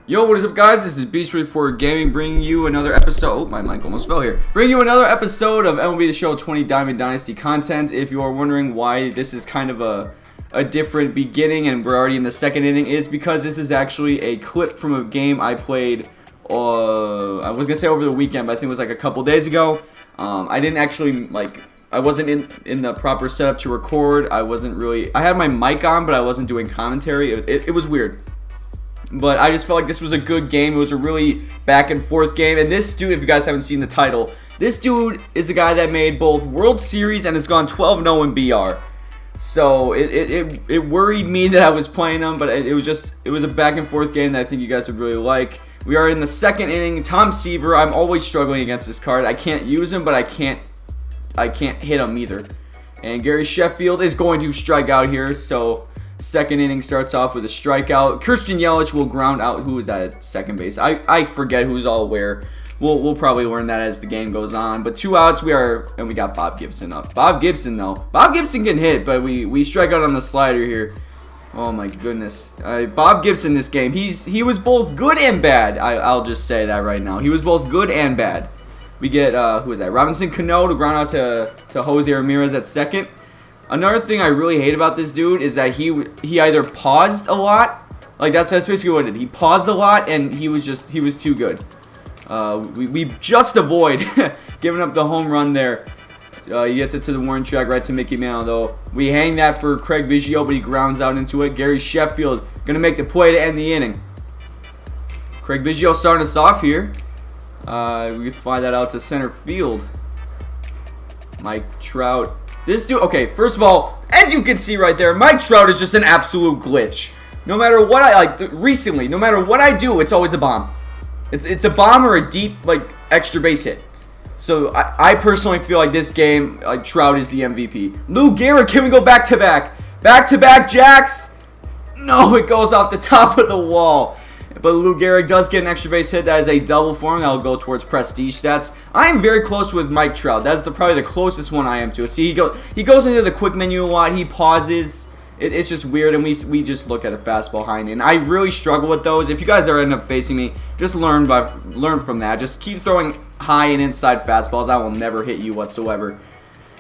Yo, what is up, guys? This is Beast44 Gaming bringing you another episode. Oh, my mic almost fell here. Bringing you another episode of MLB The Show 20 Diamond Dynasty content. If you are wondering why this is kind of a different beginning and we're already in the second inning, is because this is actually a clip from a game I played, I was going to say over the weekend, but I think it was like a couple days ago. I didn't actually, I wasn't in the proper setup to record. I had my mic on, but I wasn't doing commentary. It was weird. But I just felt like this was a good game. It was a really back and forth game. And this dude, if you guys haven't seen the title, this dude is the guy that made both World Series and has gone 12-0 in BR. So it worried me that I was playing him, but it was a back and forth game that I think you guys would really like. We are in the second inning. Tom Seaver, I'm always struggling against this card. I can't use him, but I can't hit him either. And Gary Sheffield is going to strike out here, so second inning starts off with a strikeout. Christian Yelich will ground out. Who is that at second base? I forget who's all where. We'll probably learn that as the game goes on. But 2 outs, and we got Bob Gibson up. Bob Gibson, though. Bob Gibson can hit, but we strike out on the slider here. Oh my goodness. Bob Gibson this game, he was both good and bad. I'll just say that right now. He was both good and bad. We get, who is that? Robinson Cano to ground out to Jose Ramirez at second. Another thing I really hate about this dude is that he either paused a lot, like that's basically what it did. He paused a lot and he was too good. We just avoid giving up the home run there. He gets it to the warning track right to Mickey Mantle though. We hang that for Craig Biggio, but he grounds out into it. Gary Sheffield gonna make the play to end the inning. Craig Biggio starting us off here. We can fly that out to center field. Mike Trout. This dude, okay, first of all, as you can see right there, Mike Trout is just an absolute glitch. No matter what recently, no matter what I do, it's always a bomb. It's a bomb or a deep, extra base hit. So I personally feel like this game, Trout is the MVP. Lou Gehrig, can we go back to back? Back to back jacks? No, it goes off the top of the wall. But Lou Gehrig does get an extra base hit. That is a double for him. That will go towards prestige stats. I am very close with Mike Trout. That's probably the closest one I am to. See, he goes into the quick menu a lot. He pauses. It's just weird, and we just look at a fastball high. And I really struggle with those. If you guys are end up facing me, just learn from that. Just keep throwing high and inside fastballs. I will never hit you whatsoever.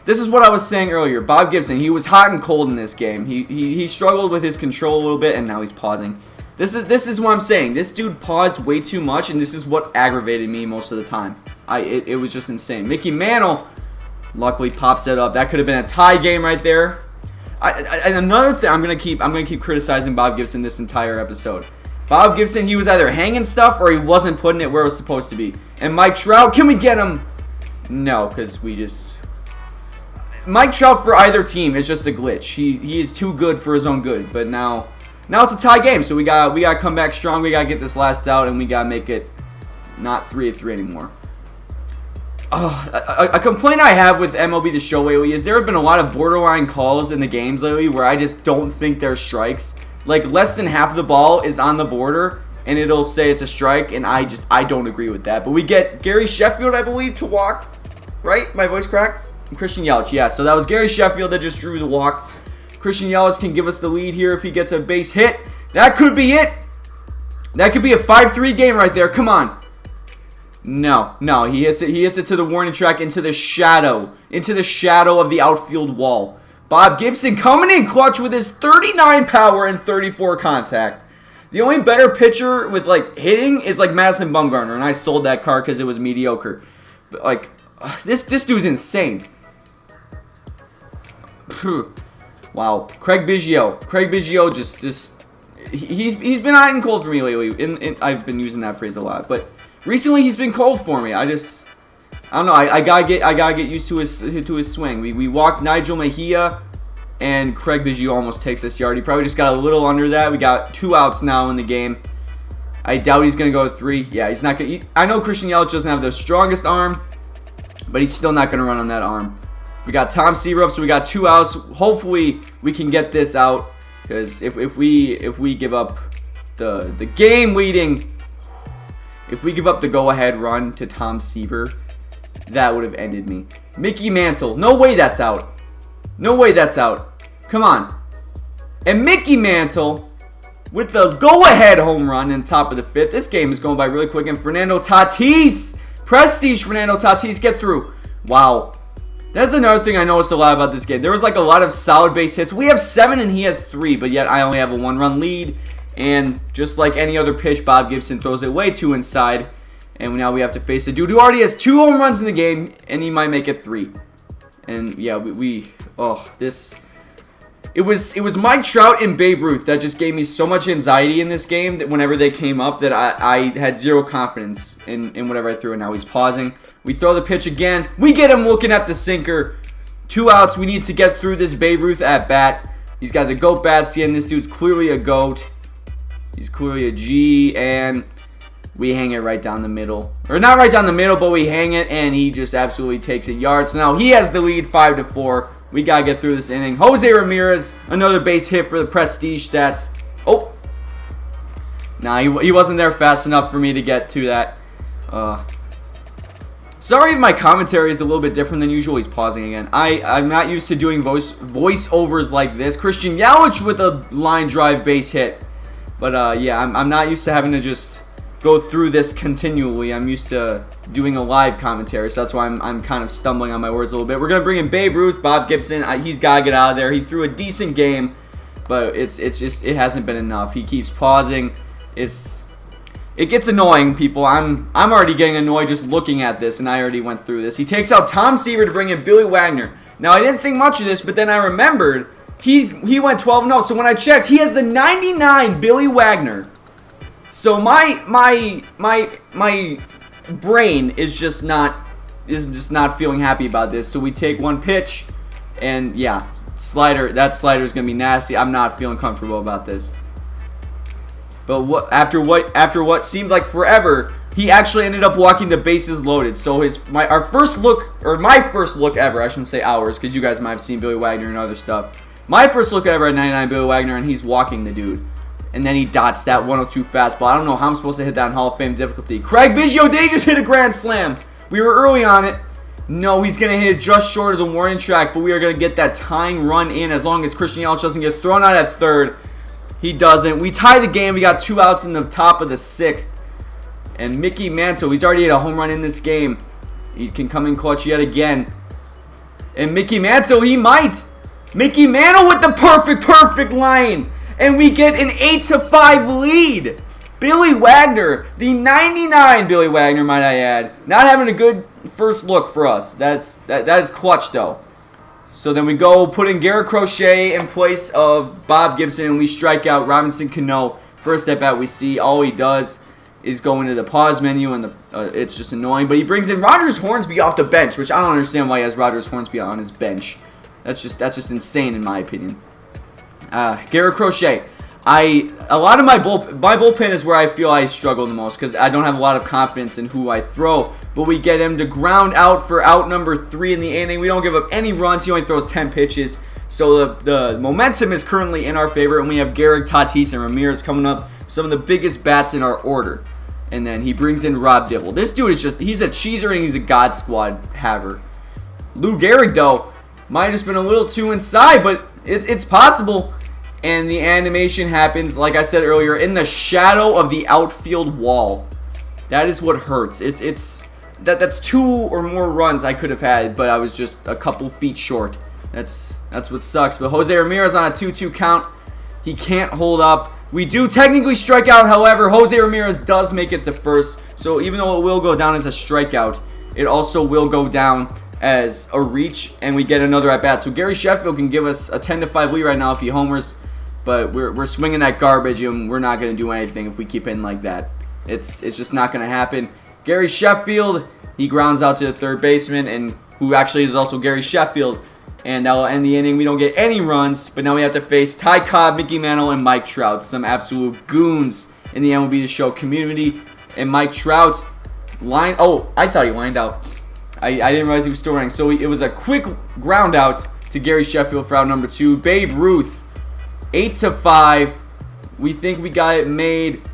This is what I was saying earlier. Bob Gibson, he was hot and cold in this game. He struggled with his control a little bit, and now he's pausing. This is what I'm saying. This dude paused way too much, and this is what aggravated me most of the time. It was just insane. Mickey Mantle luckily pops it up. That could have been a tie game right there. And another thing, I'm gonna keep criticizing Bob Gibson this entire episode. Bob Gibson, he was either hanging stuff or he wasn't putting it where it was supposed to be. And Mike Trout, can we get him? No, because Mike Trout for either team is just a glitch. He is too good for his own good. But now it's a tie game, so we got to come back strong. We got to get this last out, and we got to make it not 3-3 anymore. A complaint I have with MLB The Show lately is there have been a lot of borderline calls in the games lately where I just don't think they're strikes. Like, less than half of the ball is on the border, and it'll say it's a strike, and I don't agree with that. But we get Gary Sheffield, I believe, to walk. Right? My voice cracked? And Christian Yelich, yeah. So that was Gary Sheffield that just drew the walk. Christian Yelich can give us the lead here if he gets a base hit. That could be it. That could be a 5-3 game right there. Come on. No, he hits it. He hits it to the warning track into the shadow of the outfield wall. Bob Gibson coming in clutch with his 39 power and 34 contact. The only better pitcher with hitting is Madison Bumgarner, and I sold that card because it was mediocre. But this dude's insane. Wow, Craig Biggio just he's been hot and cold for me lately. I've been using that phrase a lot, but recently he's been cold for me. I don't know. I gotta get used to his swing. We walked Nigel Mejia, and Craig Biggio almost takes this yard. He probably just got a little under that. We got 2 outs now in the game. I doubt he's gonna go 3. Yeah, he's not gonna. I know Christian Yelich doesn't have the strongest arm, but he's still not gonna run on that arm. We got Tom Seaver up, so we got 2 outs. Hopefully, we can get this out, because if we give up the game leading, if we give up the go-ahead run to Tom Seaver, that would have ended me. Mickey Mantle, no way that's out. No way that's out. Come on. And Mickey Mantle with the go-ahead home run in the top of the 5th. This game is going by really quick, and Fernando Tatis, prestige Fernando Tatis, get through. Wow. That's another thing I noticed a lot about this game. There was like a lot of solid base hits. We have 7 and he has 3, but yet I only have a 1-run lead. And just like any other pitch, Bob Gibson throws it way too inside. And now we have to face a dude who already has 2 home runs in the game, and he might make it 3. And yeah, It was Mike Trout and Babe Ruth that just gave me so much anxiety in this game that whenever they came up that I had zero confidence in whatever I threw, and now he's pausing. We throw the pitch again. We get him looking at the sinker. 2 outs. We need to get through this Babe Ruth at bat. He's got the GOAT bats again. This dude's clearly a GOAT. He's clearly a G, and we hang it right down the middle. Or not right down the middle, but we hang it, and he just absolutely takes it yards. So now he has the lead 5-4. We got to get through this inning. Jose Ramirez, another base hit for the prestige stats. Oh. Nah, he wasn't there fast enough for me to get to that. Sorry if my commentary is a little bit different than usual. He's pausing again. I'm not used to doing voiceovers like this. Christian Yelich with a line drive base hit. But yeah, I'm not used to having to just go through this continually. I'm used to doing a live commentary, so that's why I'm kind of stumbling on my words a little bit. We're gonna bring in Babe Ruth, Bob Gibson. He's gotta get out of there. He threw a decent game, but it hasn't been enough. He keeps pausing. It gets annoying, people. I'm already getting annoyed just looking at this, and I already went through this. He takes out Tom Seaver to bring in Billy Wagner. Now I didn't think much of this, but then I remembered he went 12-0. So when I checked, he has the 99 Billy Wagner. So my brain is just not feeling happy about this. So we take one pitch, and yeah, that slider is gonna be nasty. I'm not feeling comfortable about this. But after what seemed like forever, he actually ended up walking the bases loaded. So my first look ever, I shouldn't say ours, because you guys might have seen Billy Wagner and other stuff. My first look ever at 99 Billy Wagner, and he's walking the dude. And then he dots that 102 fastball. I don't know how I'm supposed to hit that in Hall of Fame difficulty. Craig Biggio, they just hit a grand slam. We were early on it. No, he's going to hit it just short of the warning track, but we are going to get that tying run in as long as Christian Yelich doesn't get thrown out at third. He doesn't. We tie the game. We got 2 outs in the top of the 6th. And Mickey Mantle, he's already hit a home run in this game. He can come in clutch yet again. And Mickey Mantle, he might. Mickey Mantle with the perfect line. And we get an 8-5 lead. Billy Wagner, the 99 Billy Wagner, might I add, not having a good first look for us. That is clutch, though. So then we go put in Garrett Crochet in place of Bob Gibson, and we strike out Robinson Cano. First at bat we see, all he does is go into the pause menu, and it's just annoying. But he brings in Rogers Hornsby off the bench, which I don't understand why he has Rogers Hornsby on his bench. That's just insane in my opinion. Garrett Crochet. A lot of my bullpen is where I feel I struggle the most because I don't have a lot of confidence in who I throw. But we get him to ground out for out number 3 in the inning. We don't give up any runs. He only throws 10 pitches. So the momentum is currently in our favor. And we have Garrett, Tatis, and Ramirez coming up. Some of the biggest bats in our order. And then he brings in Rob Dibble. This dude is he's a cheeser and he's a God Squad haver. Lou Gehrig, though, might have just been a little too inside. But it's possible. And the animation happens, like I said earlier, in the shadow of the outfield wall. That is what hurts. That's 2 or more runs I could have had, but I was just a couple feet short. That's what sucks. But Jose Ramirez on a 2-2 count. He can't hold up. We do technically strike out, however, Jose Ramirez does make it to first. So even though it will go down as a strikeout, it also will go down as a reach, and we get another at bat. So Gary Sheffield can give us a 10-5 lead right now if he homers. But we're swinging that garbage, and we're not going to do anything if we keep hitting like that. It's just not going to happen. Gary Sheffield, he grounds out to the third baseman, and who actually is also Gary Sheffield. And that will end the inning. We don't get any runs, but now we have to face Ty Cobb, Mickey Mantle, and Mike Trout. Some absolute goons in the MLB The Show community. And Mike Trout I thought he lined out. I didn't realize he was still running. So it was a quick ground out to Gary Sheffield for out number 2. Babe Ruth. 8-5. We think we got it made.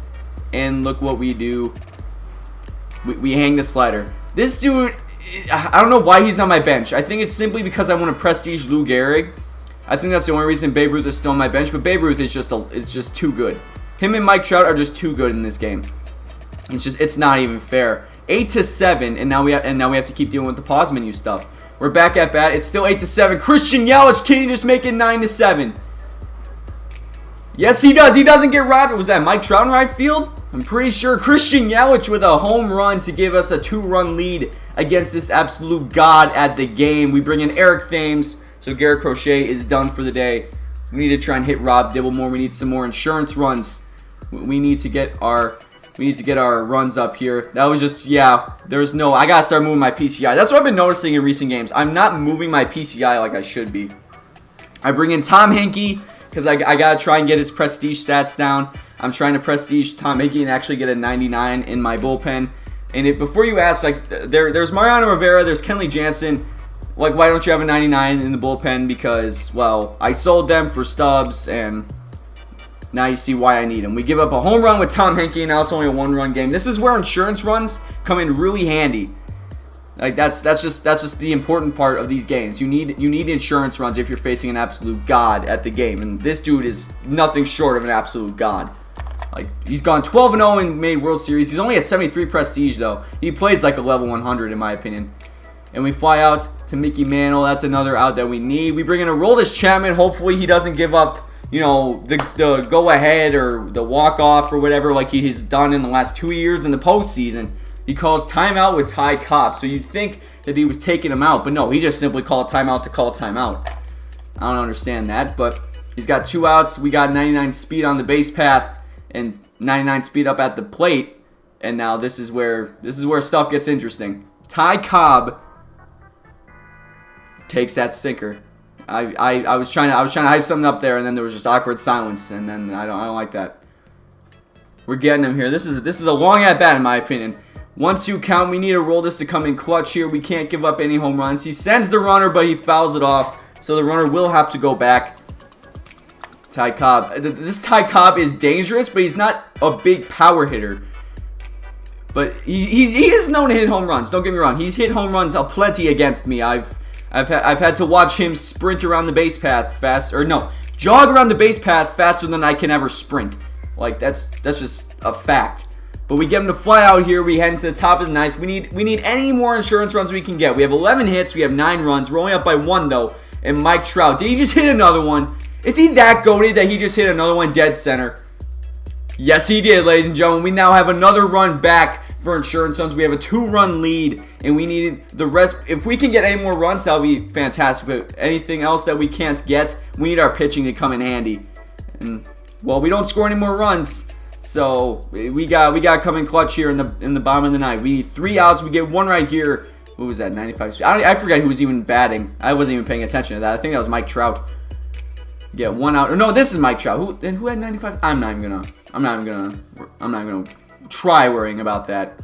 And look what we do. We hang the slider. This dude, I don't know why he's on my bench. I think it's simply because I want to prestige Lou Gehrig. I think that's the only reason Babe Ruth is still on my bench. But Babe Ruth is just too good. Him and Mike Trout are just too good in this game. It's not even fair. 8-7, and now we have to keep dealing with the pause menu stuff. We're back at bat. It's still 8-7. Christian Yelich, can you just make it 9-7? Yes, he does. He doesn't get robbed. Was that Mike Trout in right field? I'm pretty sure. Christian Yelich with a home run to give us a 2-run lead against this absolute god at the game. We bring in Eric Thames, so Garrett Crochet is done for the day. We need to try and hit Rob Dibble more. We need some more insurance runs. We need to get our runs up here. That was just, yeah, there's no, I gotta start moving my PCI. That's what I've been noticing in recent games. I'm not moving my PCI like I should be. I bring in Tom Henke because I gotta try and get his prestige stats down. I'm trying to prestige Tom Henke and actually get a 99 in my bullpen. And before you ask, like, there's Mariano Rivera, there's Kenley Jansen. Like, why don't you have a 99 in the bullpen? Because, well, I sold them for stubs, and now you see why I need them. We give up a home run with Tom Henke, and now it's only a 1-run game. This is where insurance runs come in really handy. Like, that's just the important part of these games. You need insurance runs if you're facing an absolute god at the game, and this dude is nothing short of an absolute god. Like, he's gone 12-0 and made World Series. He's only at 73 prestige though. He plays like a level 100 in my opinion. And we fly out to Mickey Mantle. That's another out that we need. We bring in Aroldis Chapman. Hopefully he doesn't give up, you know, the go ahead or the walk off or whatever like he has done in the last 2 years in the postseason. He calls timeout with Ty Cobb. So you'd think that he was taking him out, but no, he just simply called timeout to call timeout. I don't understand that, but he's got 2 outs. We got 99 speed on the base path and 99 speed up at the plate. And now this is where stuff gets interesting. Ty Cobb takes that sinker. I was trying to hype something up there, and then there was just awkward silence, and then I don't like that. We're getting him here. This is a long at bat in my opinion. 1-2 count. We need Aroldis to come in clutch here. We can't give up any home runs. He sends the runner, but he fouls it off, so the runner will have to go back. Ty Cobb. This Ty Cobb is dangerous, but he's not a big power hitter. But he is known to hit home runs. Don't get me wrong. He's hit home runs aplenty against me. I've had to watch him sprint around the base path jog around the base path faster than I can ever sprint. Like, that's just a fact. But we get him to fly out here. We head into the top of the 9th. We need any more insurance runs we can get. We have 11 hits. We have 9 runs. We're only up by 1 though. And Mike Trout, did he just hit another one? Is he that goated that he just hit another one dead center? Yes, he did, ladies and gentlemen. We now have another run back for insurance runs. We have a 2-run lead, and we need the rest. If we can get any more runs, that'll be fantastic. But anything else that we can't get, we need our pitching to come in handy. And, well, we don't score any more runs, so we got to come in clutch here in the bottom of the 9th. We need 3 outs. We get 1 right here. What was that? 95. I forgot who was even batting. I wasn't even paying attention to that. I think that was Mike Trout. Get 1 out. Or no, this is Mike Trout. Who had 95? I'm not even gonna try worrying about that.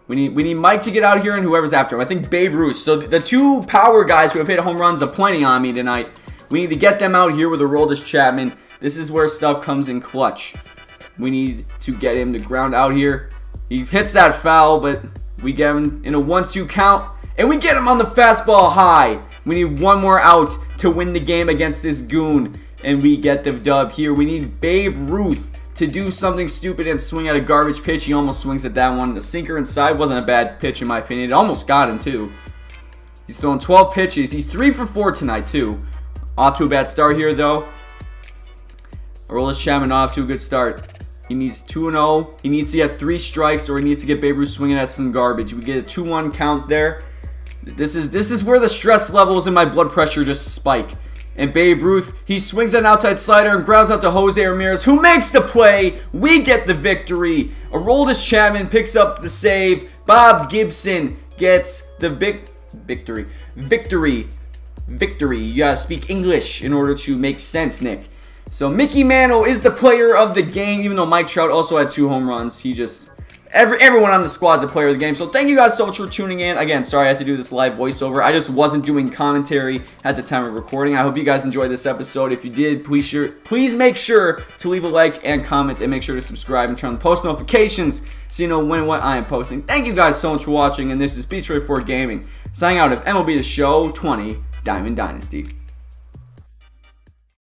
We need Mike to get out here and whoever's after him. I think Babe Ruth. So the 2 power guys who have hit home runs aplenty on me tonight. We need to get them out here with Aroldis Chapman. This is where stuff comes in clutch. We need to get him to ground out here. He hits that foul, but we get him in a 1-2 count. And we get him on the fastball high. We need 1 more out to win the game against this goon. And we get the dub here. We need Babe Ruth to do something stupid and swing at a garbage pitch. He almost swings at that one. The sinker inside wasn't a bad pitch in my opinion. It almost got him too. He's thrown 12 pitches. He's 3 for 4 tonight too. Off to a bad start here though. Aroldis Chapman off to a good start. He needs 2-0. He needs to get 3 strikes, or he needs to get Babe Ruth swinging at some garbage. We get a 2-1 count there. This is where the stress levels and my blood pressure just spike. And Babe Ruth, he swings an outside slider and grounds out to Jose Ramirez, who makes the play. We get the victory. Aroldis Chapman picks up the save. Bob Gibson gets the victory. You gotta speak English in order to make sense, Nick. So Mickey Mantle is the player of the game, even though Mike Trout also had 2 home runs. He just... Everyone on the squad's a player of the game. So thank you guys so much for tuning in. Again, sorry I had to do this live voiceover. I just wasn't doing commentary at the time of recording. I hope you guys enjoyed this episode. If you did, please make sure to leave a like and comment, and make sure to subscribe and turn on the post notifications so you know when and what I am posting. Thank you guys so much for watching, and this is Beast 44 Gaming signing out of MLB The Show 20 Diamond Dynasty.